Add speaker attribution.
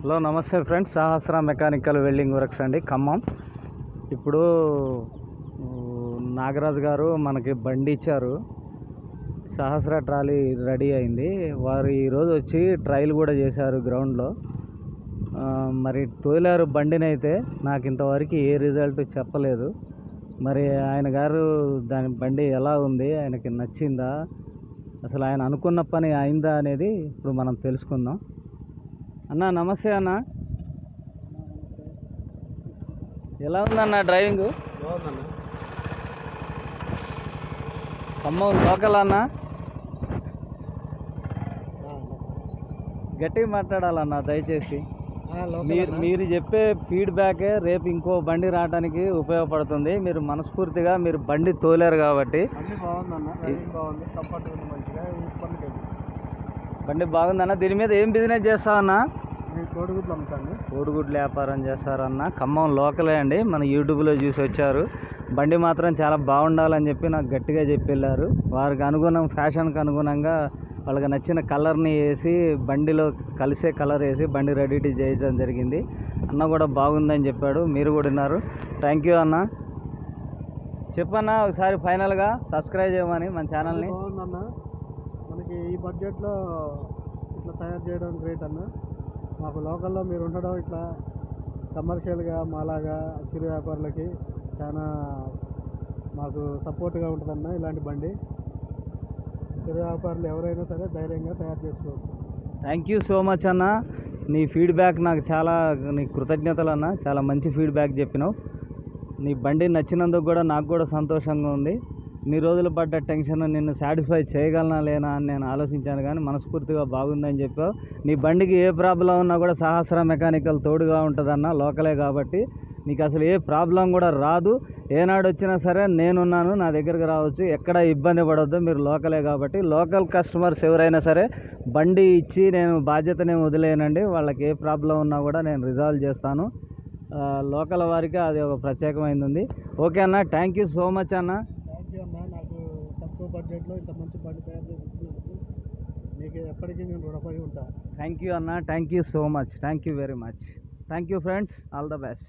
Speaker 1: Hello నమస్తే friends, సహస్ర mechanical welding works అండి, ఖమ్మం. ఇప్పుడు నాగరాజు గారు మనకి బండి ఇచ్చారు. సహస్ర ట్రాలీ రెడీ అయింది. వారు ఈరోజు వచ్చి ట్రయల్ కూడా చేశారు గ్రౌండ్లో. మరి తోలారు బండిని. అయితే నాకు ఇంతవరకు ఏ రిజల్ట్ చెప్పలేదు. మరి ఆయన గారు దాని బండి ఎలా ఉంది, ఆయనకి నచ్చిందా, అసలు ఆయన అనుకున్న పని అయిందా అనేది ఇప్పుడు మనం తెలుసుకుందాం. అన్న నమస్తే అన్న. ఎలా ఉందన్న డ్రైవింగ్? ఖమ్మం లోకల్ అన్న, గట్టిగా మాట్లాడాలన్న దయచేసి. మీరు చెప్పే ఫీడ్బ్యాకే రేపు ఇంకో బండి రావడానికి ఉపయోగపడుతుంది. మీరు మనస్ఫూర్తిగా మీరు బండి తోలారు కాబట్టి. బండి బాగుందన్న. దీని మీద ఏం బిజినెస్ చేస్తావన్నా?
Speaker 2: కోడిగుడ్లు అమ్ముతాను.
Speaker 1: కోడిగుడ్లు వ్యాపారం చేస్తారన్న. ఖమ్మం లోకలే అండి, మన యూట్యూబ్లో చూసి వచ్చారు. బండి మాత్రం చాలా బాగుండాలని చెప్పి నాకు గట్టిగా చెప్పి వెళ్ళారు. వారికి అనుగుణం, ఫ్యాషన్కి అనుగుణంగా వాళ్ళకి నచ్చిన కలర్ని వేసి, బండిలో కలిసే కలర్ వేసి బండి రెడీ చేయడం జరిగింది. అన్న కూడా బాగుందని చెప్పాడు, మీరు కూడా విన్నారు. థ్యాంక్ యూ అన్న. చెప్పన్నా ఒకసారి ఫైనల్గా సబ్స్క్రైబ్ చేయమని మన ఛానల్ని.
Speaker 2: బాగుందన్న, మనకి ఈ బడ్జెట్లో ఇట్లా తయారు చేయడం గ్రేట్ అన్న. మాకు లోకల్లో మీరు ఉండడం ఇట్లా కమర్షియల్గా మాలాగా చిరు వ్యాపారులకి చాలా మాకు సపోర్ట్గా ఉంటుందన్న. ఇలాంటి బండి చిరు వ్యాపారులు ఎవరైనా సరే ధైర్యంగా తయారు చేసుకోవచ్చు.
Speaker 1: థ్యాంక్ యూ సో మచ్ అన్న. నీ ఫీడ్బ్యాక్ నాకు చాలా, నీ కృతజ్ఞతలు అన్న. చాలా మంచి ఫీడ్బ్యాక్ చెప్పినావు. నీ బండి నచ్చినందుకు కూడా నాకు కూడా సంతోషంగా ఉంది. ఇన్ని రోజులు పడ్డ టెన్షన్ నిన్ను సాటిస్ఫై చేయగలనా లేనా అని నేను ఆలోచించాను, కానీ మనస్ఫూర్తిగా బాగుందని చెప్పావు. నీ బండికి ఏ ప్రాబ్లం ఉన్నా కూడా సహస్ర మెకానికల్ తోడుగా ఉంటుందన్న. లోకలే కాబట్టి నీకు అసలు ఏ ప్రాబ్లం కూడా రాదు. ఏనాడు వచ్చినా సరే నేనున్నాను, నా దగ్గరికి రావచ్చు, ఎక్కడ ఇబ్బంది పడవద్దు. మీరు లోకలే కాబట్టి లోకల్ కస్టమర్స్ ఎవరైనా సరే బండి ఇచ్చి నేను బాధ్యతనే వదిలేనండి. వాళ్ళకి ఏ ప్రాబ్లం ఉన్నా కూడా నేను రిజాల్వ్ చేస్తాను. లోకల్ వారికి అది ఒక ప్రత్యేకమైనది ఉంది. ఓకే అన్న, థ్యాంక్ యూ సో మచ్ అన్న.
Speaker 2: థ్యాంక్ యూ అన్న. నాకు తక్కువ బడ్జెట్లో ఇంత మంచి బండి తయారు చేసి ఇచ్చినందుకు మీకు ఎప్పటికీ నేను రుణపడి ఉంటాను.
Speaker 1: థ్యాంక్ యూ అన్న. Thank you so much. Thank you very much. Thank you friends. All the best.